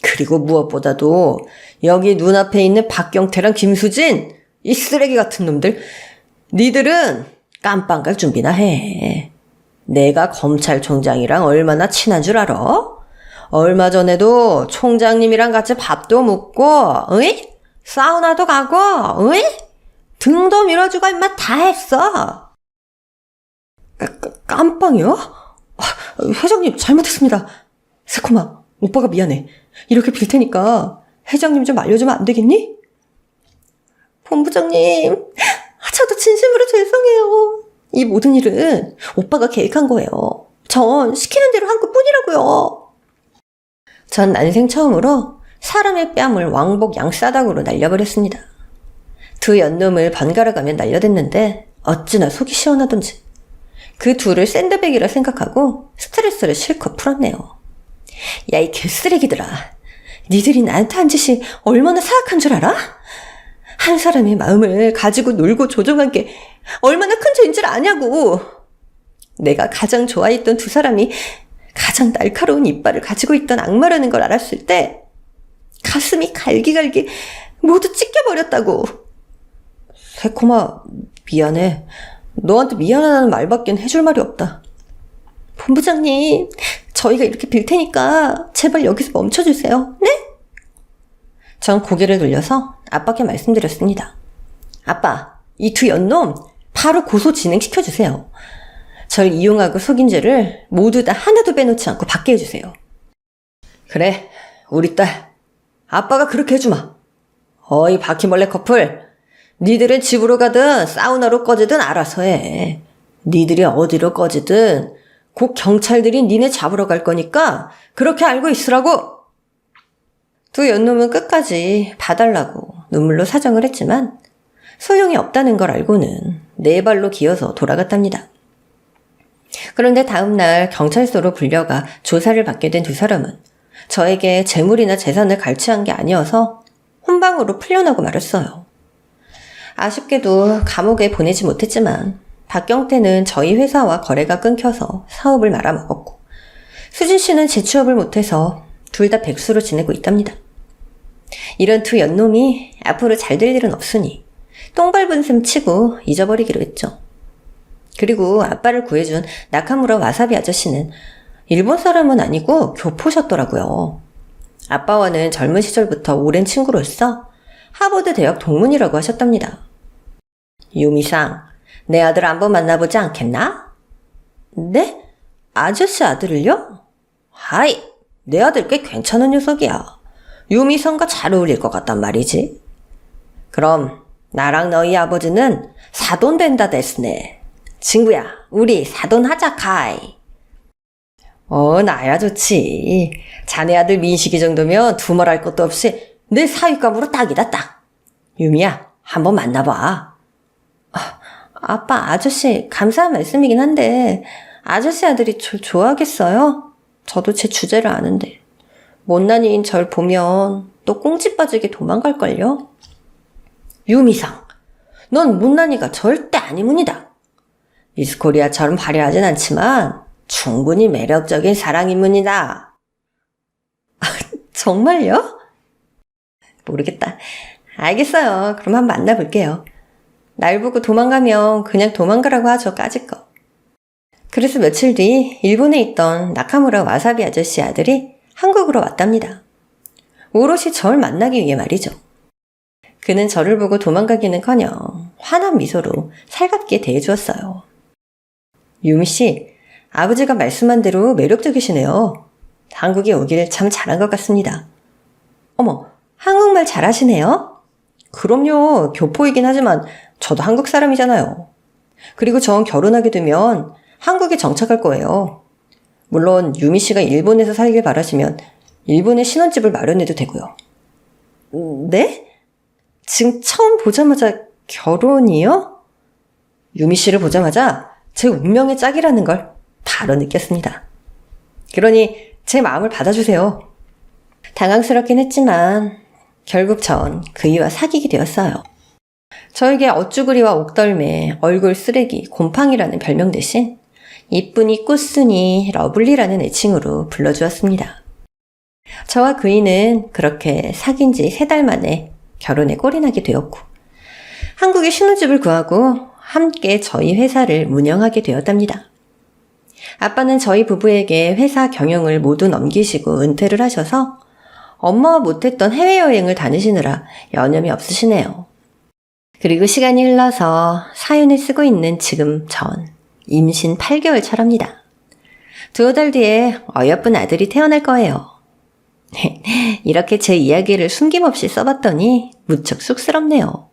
그리고 무엇보다도 여기 눈앞에 있는 박경태랑 김수진, 이 쓰레기 같은 놈들, 니들은 깜빵 갈 준비나 해. 내가 검찰총장이랑 얼마나 친한 줄 알아? 얼마 전에도 총장님이랑 같이 밥도 먹고, 으이? 사우나도 가고, 으이? 등도 밀어주고 임마 다 했어. 깜빵이요? 회장님 잘못했습니다. 새콤아, 오빠가 미안해. 이렇게 빌 테니까 회장님 좀 알려주면 안 되겠니? 본부장님, 저도 진심으로 죄송해요. 이 모든 일은 오빠가 계획한 거예요. 전 시키는 대로 한 것뿐이라고요. 전 난생 처음으로 사람의 뺨을 왕복 양싸닥으로 날려버렸습니다. 두 연놈을 번갈아 가며 날려댔는데 어찌나 속이 시원하던지 그 둘을 샌드백이라 생각하고 스트레스를 실컷 풀었네요. 야, 이 개쓰레기들아. 니들이 나한테 한 짓이 얼마나 사악한 줄 알아? 한 사람의 마음을 가지고 놀고 조종한 게 얼마나 큰 죄인 줄 아냐고. 내가 가장 좋아했던 두 사람이 가장 날카로운 이빨을 가지고 있던 악마라는 걸 알았을 때 가슴이 갈기갈기 모두 찢겨버렸다고. 새콤아, 미안해. 너한테 미안하다는 말밖엔 해줄 말이 없다. 본부장님, 저희가 이렇게 빌 테니까 제발 여기서 멈춰주세요. 네? 전 고개를 돌려서 아빠께 말씀드렸습니다. 아빠, 이 두 연놈 바로 고소 진행시켜주세요. 절 이용하고 속인 죄를 모두 다 하나도 빼놓지 않고 받게 해주세요. 그래, 우리 딸. 아빠가 그렇게 해주마. 어이 바퀴벌레 커플. 니들은 집으로 가든 사우나로 꺼지든 알아서 해. 니들이 어디로 꺼지든 곧 경찰들이 니네 잡으러 갈 거니까 그렇게 알고 있으라고. 두 연놈은 끝까지 봐달라고 눈물로 사정을 했지만 소용이 없다는 걸 알고는 네 발로 기어서 돌아갔답니다. 그런데 다음날 경찰서로 불려가 조사를 받게 된 두 사람은 저에게 재물이나 재산을 갈취한 게 아니어서 혼방으로 풀려나고 말았어요. 아쉽게도 감옥에 보내지 못했지만 박경태는 저희 회사와 거래가 끊겨서 사업을 말아먹었고 수진 씨는 재취업을 못해서 둘 다 백수로 지내고 있답니다. 이런 두 연놈이 앞으로 잘 될 일은 없으니 똥 밟은 셈 치고 잊어버리기로 했죠. 그리고 아빠를 구해준 나카무라 와사비 아저씨는 일본 사람은 아니고 교포셨더라고요. 아빠와는 젊은 시절부터 오랜 친구로서 하버드 대학 동문이라고 하셨답니다. 유미상, 내 아들 한번 만나보지 않겠나? 네? 아저씨 아들을요? 하이, 내 아들 꽤 괜찮은 녀석이야. 유미상과 잘 어울릴 것 같단 말이지. 그럼 나랑 너희 아버지는 사돈 된다 됐으네. 친구야, 우리 사돈하자 카이. 나야 좋지. 자네 아들 민식이 정도면 두말할 것도 없이 내 사윗감으로 딱이다 딱. 유미야, 한번 만나봐. 아빠, 아저씨 감사한 말씀이긴 한데 아저씨 아들이 절 좋아하겠어요? 저도 제 주제를 아는데 못난이인 절 보면 또 꽁지 빠지게 도망갈걸요? 유미상, 넌 못난이가 절대 아니문이다. 미스코리아처럼 화려하진 않지만 충분히 매력적인 사랑인문이다. 정말요? 모르겠다. 알겠어요. 그럼 한번 만나볼게요. 날 보고 도망가면 그냥 도망가라고 하죠, 까짓 거. 그래서 며칠 뒤 일본에 있던 나카무라 와사비 아저씨 아들이 한국으로 왔답니다. 오롯이 절 만나기 위해 말이죠. 그는 저를 보고 도망가기는커녕 환한 미소로 살갑게 대해주었어요. 유미 씨, 아버지가 말씀한 대로 매력적이시네요. 한국에 오길 참 잘한 것 같습니다. 어머, 한국말 잘하시네요? 그럼요, 교포이긴 하지만 저도 한국 사람이잖아요. 그리고 전 결혼하게 되면 한국에 정착할 거예요. 물론 유미 씨가 일본에서 살길 바라시면 일본에 신혼집을 마련해도 되고요. 네? 지금 처음 보자마자 결혼이요? 유미 씨를 보자마자 제 운명의 짝이라는 걸 바로 느꼈습니다. 그러니 제 마음을 받아주세요. 당황스럽긴 했지만 결국 전 그이와 사귀게 되었어요. 저에게 어쭈구리와 옥덜매, 얼굴 쓰레기, 곰팡이라는 별명 대신 이쁜이, 꽃순이, 러블리라는 애칭으로 불러주었습니다. 저와 그이는 그렇게 사귄 지 3달 만에 결혼에 꼴이 나게 되었고 한국에 신혼집을 구하고 함께 저희 회사를 운영하게 되었답니다. 아빠는 저희 부부에게 회사 경영을 모두 넘기시고 은퇴를 하셔서 엄마와 못했던 해외여행을 다니시느라 여념이 없으시네요. 그리고 시간이 흘러서 사연을 쓰고 있는 지금 전 임신 8개월 차랍니다. 2달 뒤에 어여쁜 아들이 태어날 거예요. 이렇게 제 이야기를 숨김없이 써봤더니 무척 쑥스럽네요.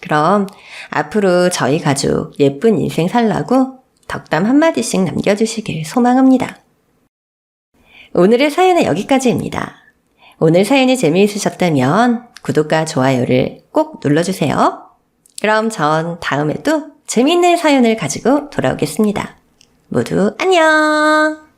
그럼 앞으로 저희 가족 예쁜 인생 살라고 덕담 한마디씩 남겨주시길 소망합니다. 오늘의 사연은 여기까지입니다. 오늘 사연이 재미있으셨다면 구독과 좋아요를 꼭 눌러주세요. 그럼 전 다음에 또 재미있는 사연을 가지고 돌아오겠습니다. 모두 안녕!